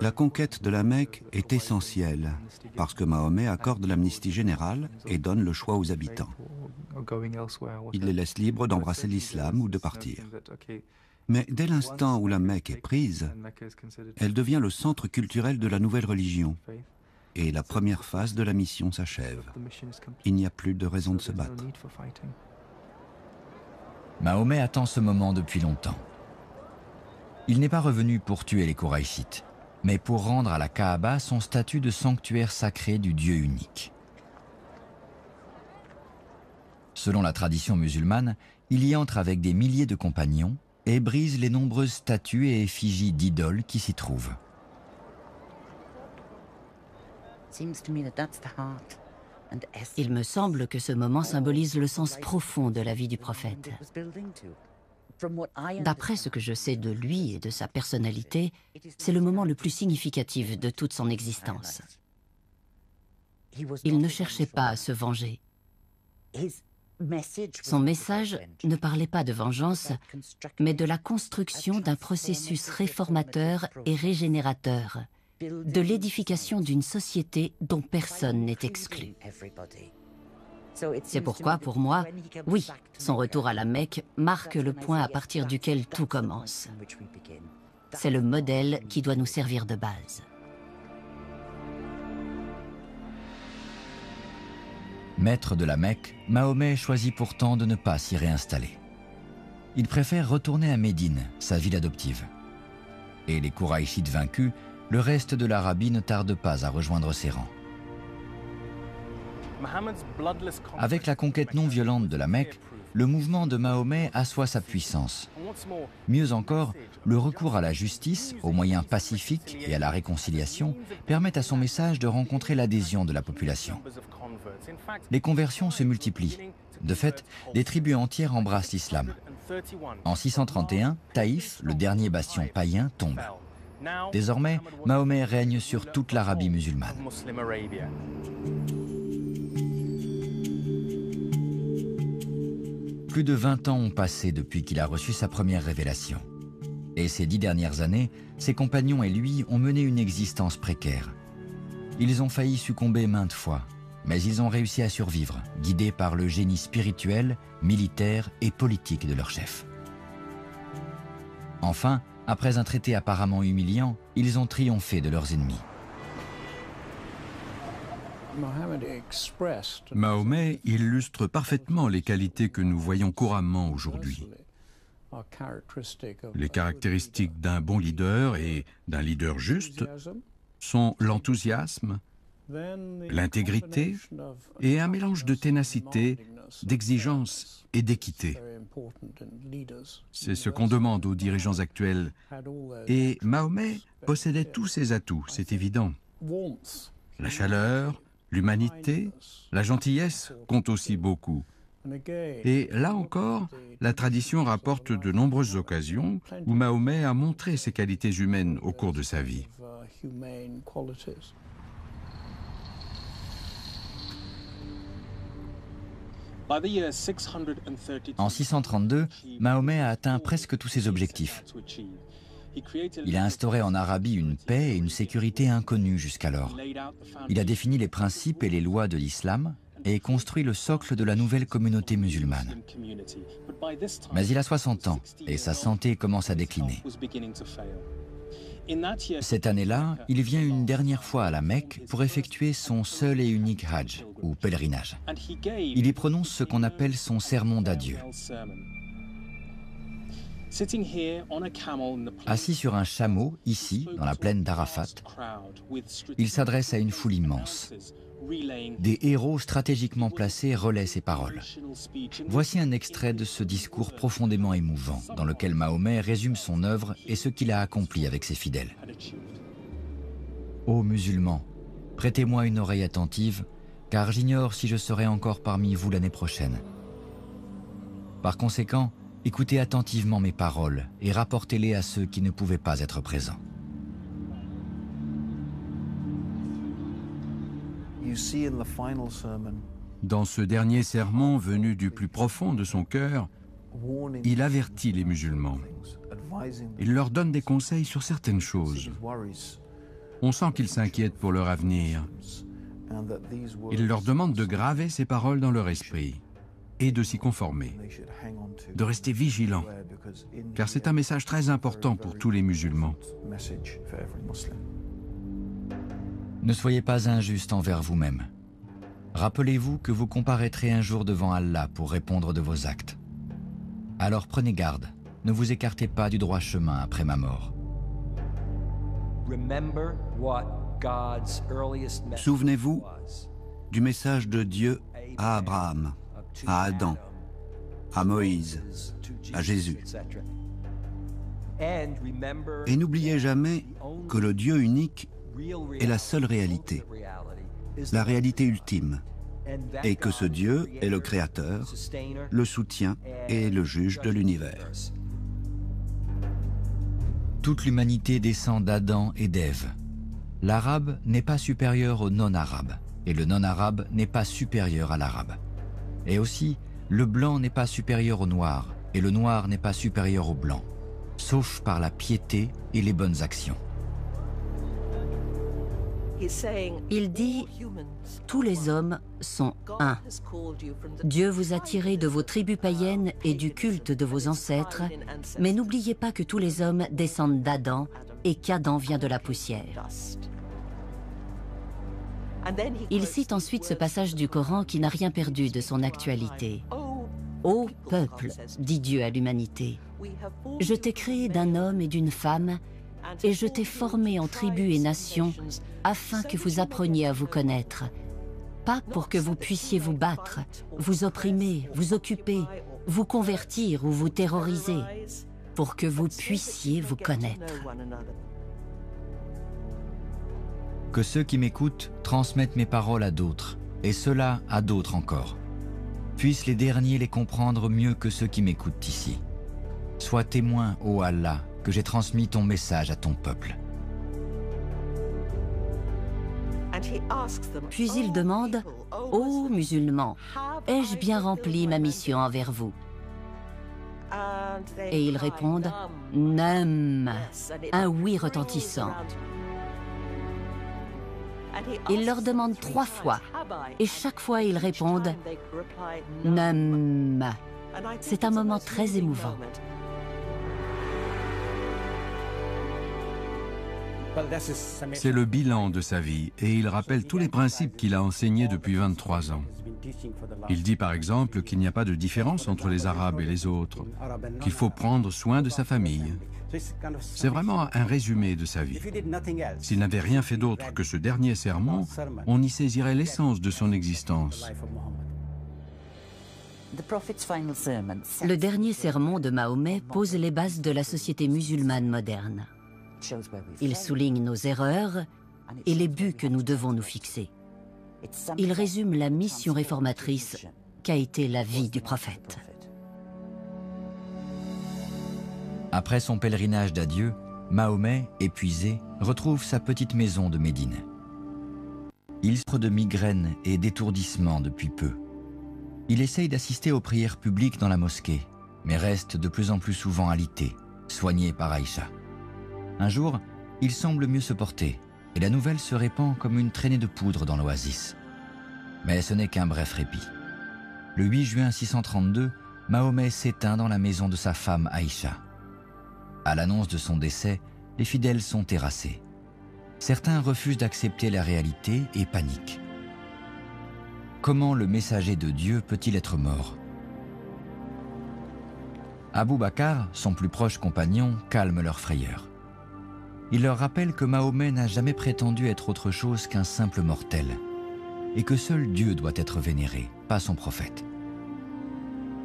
La conquête de la Mecque est essentielle parce que Mahomet accorde l'amnistie générale et donne le choix aux habitants. Il les laisse libres d'embrasser l'islam ou de partir. Mais dès l'instant où la Mecque est prise, elle devient le centre culturel de la nouvelle religion. Et la première phase de la mission s'achève. Il n'y a plus de raison de se battre. Mahomet attend ce moment depuis longtemps. Il n'est pas revenu pour tuer les Kouraïchites, mais pour rendre à la Kaaba son statut de sanctuaire sacré du Dieu unique. Selon la tradition musulmane, il y entre avec des milliers de compagnons et brise les nombreuses statues et effigies d'idoles qui s'y trouvent. Il me semble que ce moment symbolise le sens profond de la vie du prophète. D'après ce que je sais de lui et de sa personnalité, c'est le moment le plus significatif de toute son existence. Il ne cherchait pas à se venger. Son message ne parlait pas de vengeance, mais de la construction d'un processus réformateur et régénérateur, de l'édification d'une société dont personne n'est exclu. C'est pourquoi, pour moi, oui, son retour à la Mecque marque le point à partir duquel tout commence. C'est le modèle qui doit nous servir de base. Maître de la Mecque, Mahomet choisit pourtant de ne pas s'y réinstaller. Il préfère retourner à Médine, sa ville adoptive. Et les Kouraïchites vaincus, le reste de l'Arabie ne tarde pas à rejoindre ses rangs. Avec la conquête non violente de la Mecque, le mouvement de Mahomet assoit sa puissance. Mieux encore, le recours à la justice, aux moyens pacifiques et à la réconciliation permet à son message de rencontrer l'adhésion de la population. Les conversions se multiplient. De fait, des tribus entières embrassent l'islam. En 631, Taïf, le dernier bastion païen, tombe. Désormais, Mahomet règne sur toute l'Arabie musulmane. Plus de 20 ans ont passé depuis qu'il a reçu sa première révélation. Et ces 10 dernières années, ses compagnons et lui ont mené une existence précaire. Ils ont failli succomber maintes fois, mais ils ont réussi à survivre, guidés par le génie spirituel, militaire et politique de leur chef. Enfin, après un traité apparemment humiliant, ils ont triomphé de leurs ennemis. Mahomet illustre parfaitement les qualités que nous voyons couramment aujourd'hui. Les caractéristiques d'un bon leader et d'un leader juste sont l'enthousiasme, l'intégrité et un mélange de ténacité, d'exigence et d'équité. C'est ce qu'on demande aux dirigeants actuels. Et Mahomet possédait tous ces atouts, c'est évident. La chaleur, l'humanité, la gentillesse comptent aussi beaucoup. Et là encore, la tradition rapporte de nombreuses occasions où Mahomet a montré ses qualités humaines au cours de sa vie. En 632, Mahomet a atteint presque tous ses objectifs. Il a instauré en Arabie une paix et une sécurité inconnues jusqu'alors. Il a défini les principes et les lois de l'islam et construit le socle de la nouvelle communauté musulmane. Mais il a 60 ans et sa santé commence à décliner. Cette année-là, il vient une dernière fois à la Mecque pour effectuer son seul et unique hajj, ou pèlerinage. Il y prononce ce qu'on appelle son sermon d'adieu. Assis sur un chameau, ici, dans la plaine d'Arafat, il s'adresse à une foule immense. Des héros stratégiquement placés relaient ses paroles. Voici un extrait de ce discours profondément émouvant, dans lequel Mahomet résume son œuvre et ce qu'il a accompli avec ses fidèles. Ô musulmans, prêtez-moi une oreille attentive, car j'ignore si je serai encore parmi vous l'année prochaine. Par conséquent, écoutez attentivement mes paroles et rapportez-les à ceux qui ne pouvaient pas être présents. Dans ce dernier sermon venu du plus profond de son cœur, il avertit les musulmans. Il leur donne des conseils sur certaines choses. On sent qu'il s'inquiète pour leur avenir. Il leur demande de graver ces paroles dans leur esprit et de s'y conformer, de rester vigilants, car c'est un message très important pour tous les musulmans. Ne soyez pas injuste envers vous-même. Rappelez-vous que vous comparaîtrez un jour devant Allah pour répondre de vos actes. Alors prenez garde, ne vous écartez pas du droit chemin après ma mort. Souvenez-vous du message de Dieu à Abraham, à Adam, à Moïse, à Jésus. Et n'oubliez jamais que le Dieu unique est la seule réalité, la réalité ultime, et que ce Dieu est le Créateur, le soutien et le juge de l'univers. Toute l'humanité descend d'Adam et d'Ève. L'arabe n'est pas supérieur au non-arabe, et le non-arabe n'est pas supérieur à l'arabe. Et aussi, le blanc n'est pas supérieur au noir, et le noir n'est pas supérieur au blanc, sauf par la piété et les bonnes actions. Il dit, tous les hommes sont un. Dieu vous a tiré de vos tribus païennes et du culte de vos ancêtres, mais n'oubliez pas que tous les hommes descendent d'Adam et qu'Adam vient de la poussière. Il cite ensuite ce passage du Coran qui n'a rien perdu de son actualité. « Ô peuple, dit Dieu à l'humanité, je t'ai créé d'un homme et d'une femme, et je t'ai formé en tribus et nations, afin que vous appreniez à vous connaître. Pas pour que vous puissiez vous battre, vous opprimer, vous occuper, vous convertir ou vous terroriser, pour que vous puissiez vous connaître. » Que ceux qui m'écoutent transmettent mes paroles à d'autres, et cela à d'autres encore. Puissent les derniers les comprendre mieux que ceux qui m'écoutent ici. Sois témoin, ô Allah, que j'ai transmis ton message à ton peuple. Puis il demande « Ô musulmans, ai-je bien rempli ma mission envers vous ?» Et ils répondent « Nam », un oui retentissant. Il leur demande 3 fois, et chaque fois ils répondent « Nam ». C'est un moment très émouvant. C'est le bilan de sa vie et il rappelle tous les principes qu'il a enseignés depuis 23 ans. Il dit par exemple qu'il n'y a pas de différence entre les Arabes et les autres, qu'il faut prendre soin de sa famille. C'est vraiment un résumé de sa vie. S'il n'avait rien fait d'autre que ce dernier sermon, on y saisirait l'essence de son existence. Le dernier sermon de Mahomet pose les bases de la société musulmane moderne. Il souligne nos erreurs et les buts que nous devons nous fixer. Il résume la mission réformatrice qu'a été la vie du prophète. Après son pèlerinage d'adieu, Mahomet, épuisé, retrouve sa petite maison de Médine. Il souffre de migraines et d'étourdissements depuis peu. Il essaye d'assister aux prières publiques dans la mosquée, mais reste de plus en plus souvent alité, soigné par Aïcha. Un jour, il semble mieux se porter, et la nouvelle se répand comme une traînée de poudre dans l'oasis. Mais ce n'est qu'un bref répit. Le 8 juin 632, Mahomet s'éteint dans la maison de sa femme Aïcha. À l'annonce de son décès, les fidèles sont terrassés. Certains refusent d'accepter la réalité et paniquent. Comment le messager de Dieu peut-il être mort? Abou Bakr, son plus proche compagnon, calme leur frayeur. Il leur rappelle que Mahomet n'a jamais prétendu être autre chose qu'un simple mortel, et que seul Dieu doit être vénéré, pas son prophète.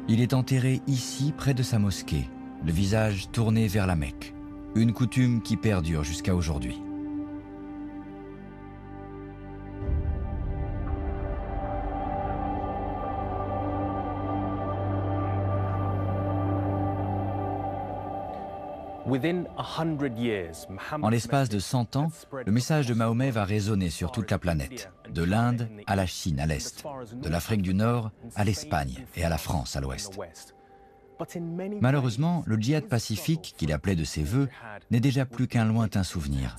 Il est enterré ici, près de sa mosquée, le visage tourné vers la Mecque, une coutume qui perdure jusqu'à aujourd'hui. En l'espace de 100 ans, le message de Mahomet va résonner sur toute la planète, de l'Inde à la Chine à l'est, de l'Afrique du Nord à l'Espagne et à la France à l'ouest. Malheureusement, le djihad pacifique, qu'il appelait de ses vœux, n'est déjà plus qu'un lointain souvenir.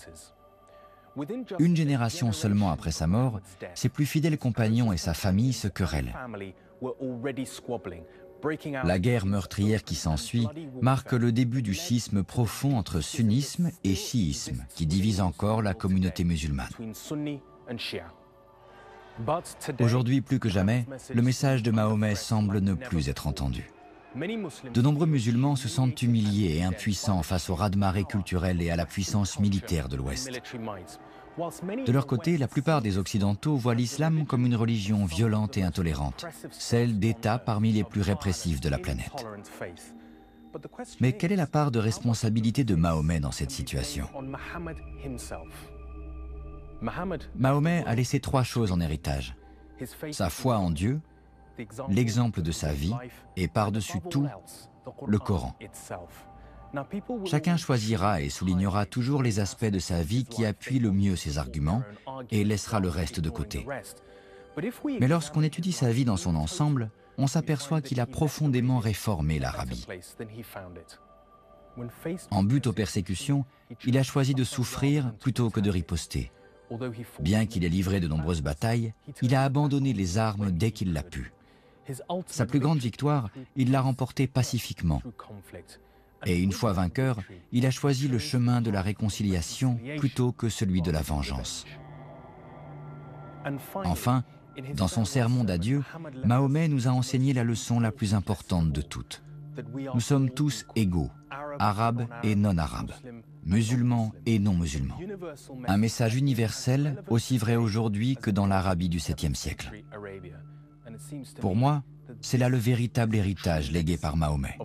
Une génération seulement après sa mort, ses plus fidèles compagnons et sa famille se querellent. La guerre meurtrière qui s'ensuit marque le début du schisme profond entre sunnisme et chiisme, qui divise encore la communauté musulmane. Aujourd'hui, plus que jamais, le message de Mahomet semble ne plus être entendu. De nombreux musulmans se sentent humiliés et impuissants face au raz-de-marée culturel et à la puissance militaire de l'Ouest. De leur côté, la plupart des Occidentaux voient l'islam comme une religion violente et intolérante, celle d'États parmi les plus répressifs de la planète. Mais quelle est la part de responsabilité de Mahomet dans cette situation? Mahomet a laissé 3 choses en héritage: sa foi en Dieu, l'exemple de sa vie et par-dessus tout, le Coran. Chacun choisira et soulignera toujours les aspects de sa vie qui appuient le mieux ses arguments et laissera le reste de côté. Mais lorsqu'on étudie sa vie dans son ensemble, on s'aperçoit qu'il a profondément réformé l'Arabie. En butte aux persécutions, il a choisi de souffrir plutôt que de riposter. Bien qu'il ait livré de nombreuses batailles, il a abandonné les armes dès qu'il l'a pu. Sa plus grande victoire, il l'a remportée pacifiquement. Et une fois vainqueur, il a choisi le chemin de la réconciliation plutôt que celui de la vengeance. Enfin, dans son sermon d'adieu, Mahomet nous a enseigné la leçon la plus importante de toutes. Nous sommes tous égaux, arabes et non-arabes, musulmans et non-musulmans. Un message universel, aussi vrai aujourd'hui que dans l'Arabie du 7e siècle. Pour moi, c'est là le véritable héritage légué par Mahomet.